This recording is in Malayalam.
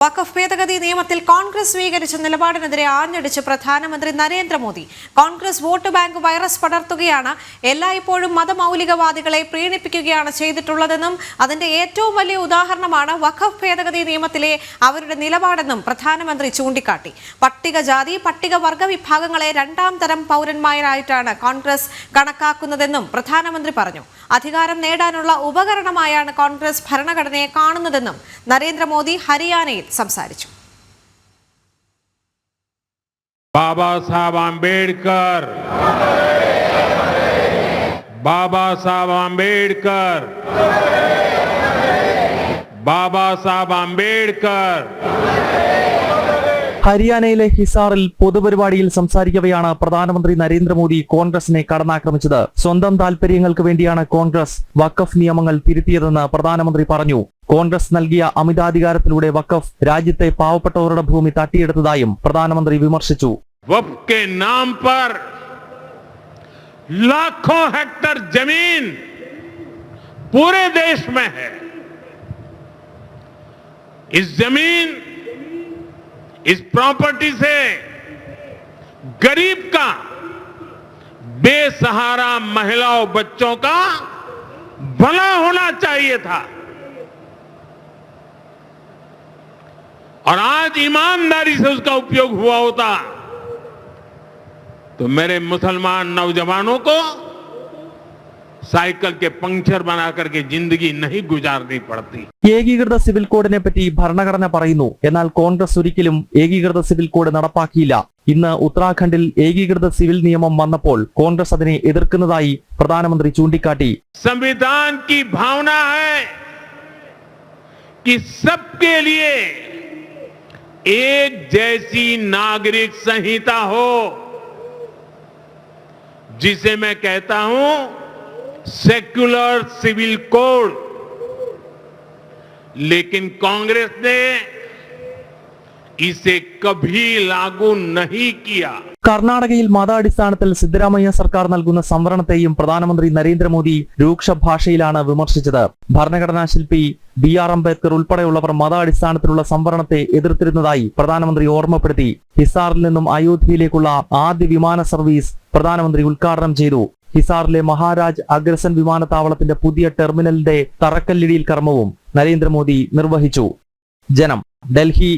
വഖഫ് ഭേദഗതി നിയമത്തിൽ കോൺഗ്രസ് സ്വീകരിച്ച നിലപാടിനെതിരെ ആഞ്ഞടിച്ച് പ്രധാനമന്ത്രി Narendra Modi. Congress vote bank virus പടർത്തുകയാണ്, എല്ലായ്പ്പോഴും മതമൗലികവാദികളെ പ്രീണിപ്പിക്കുകയാണ് ചെയ്തിട്ടുള്ളതെന്നും അതിന്റെ ഏറ്റവും വലിയ ഉദാഹരണമാണ് വഖഫ് ഭേദഗതി നിയമത്തിലെ അവരുടെ നിലപാടെന്നും പ്രധാനമന്ത്രി ചൂണ്ടിക്കാട്ടി. പട്ടികജാതി പട്ടികവർഗ വിഭാഗങ്ങളെ രണ്ടാം തരം പൗരന്മാരായിട്ടാണ് കോൺഗ്രസ് കണക്കാക്കുന്നതെന്നും പ്രധാനമന്ത്രി പറഞ്ഞു. അധികാരം നേടാനുള്ള ഉപകരണമായാണ് കോൺഗ്രസ് ഭരണഘടനയെ കാണുന്നതെന്നും നരേന്ദ്രമോദി ഹരിയാനയിൽ സംസാരിച്ചു. बाबा साहब आंबेडकर, बाबा साहब आंबेडकर, बाबा साहब आंबेडकर. ഹരിയാനയിലെ ഹിസാറിൽ പൊതുപരിപാടിയിൽ സംസാരിക്കവെയാണ് പ്രധാനമന്ത്രി നരേന്ദ്രമോദി കോൺഗ്രസിനെ കടന്നാക്രമിച്ചത്. സ്വന്തം താൽപര്യങ്ങൾക്ക് വേണ്ടിയാണ് കോൺഗ്രസ് വഖഫ് നിയമങ്ങൾ തിരുത്തിയതെന്ന് പ്രധാനമന്ത്രി പറഞ്ഞു. കോൺഗ്രസ് നൽകിയ അമിതാധികാരത്തിലൂടെ വഖഫ് രാജ്യത്തെ പാവപ്പെട്ടവരുടെ ഭൂമി തട്ടിയെടുത്തതായും പ്രധാനമന്ത്രി വിമർശിച്ചു. वक्फ के नाम पर लाखों हेक्टर जमीन पूरे देश में है. इस जमीन, इस प्रॉपर्टी से गरीब का, बेसहारा महिलाओं बच्चों का भला होना चाहिए था. और आज ईमानदारी से उसका उपयोग हुआ होता तो मेरे मुसलमान नौजवानों को साइकिल के पंक्चर बना करके जिंदगी नहीं गुजारनी पड़ती. ഏകീകൃത സിവിൽ കോഡിനെ പറ്റി ഭരണഘടന പറയുന്നു, എന്നാൽ കോൺഗ്രസ് ഒരിക്കലും ഏകീകൃത സിവിൽ കോഡ് നടപ്പാക്കിയില്ല. ഇന്ന് ഉത്തരാഖണ്ഡിൽ ഏകീകൃത സിവിൽ നിയമം വന്നപ്പോൾ കോൺഗ്രസ് അതിനെ എതിർക്കുന്നതായി പ്രധാനമന്ത്രി ചൂണ്ടിക്കാട്ടി. संविधान की भावना है कि सबके लिए एक जैसी नागरिक संहिता हो, जिसे मैं कहता हूं सेक्युलर सिविल कोड. लेकिन कांग्रेस ने इसे कभी लागू नहीं किया. കർണാടകയിൽ മതാടിസ്ഥാനത്തിൽ സിദ്ധരാമയ്യ സർക്കാർ നൽകുന്ന സംവരണത്തെയും പ്രധാനമന്ത്രി നരേന്ദ്രമോദി രൂക്ഷ ഭാഷയിലാണ് വിമർശിച്ചത്. ഭരണഘടനാ ശില്പി BR അംബേദ്കർ ഉൾപ്പെടെയുള്ളവർ മതാടിസ്ഥാനത്തിലുള്ള സംവരണത്തെ എതിർത്തിരുന്നതായി പ്രധാനമന്ത്രി ഓർമ്മപ്പെടുത്തി. ഹിസാറിൽ നിന്നും അയോധ്യയിലേക്കുള്ള ആദ്യ വിമാന സർവീസ് പ്രധാനമന്ത്രി ഉദ്ഘാടനം ചെയ്തു. ഹിസാറിലെ മഹാരാജ് അഗ്രസൻ വിമാനത്താവളത്തിന്റെ പുതിയ ടെർമിനലിന്റെ തറക്കല്ലിടിയിൽ കർമ്മവും നരേന്ദ്രമോദി നിർവഹിച്ചു. ജനം, ഡൽഹി.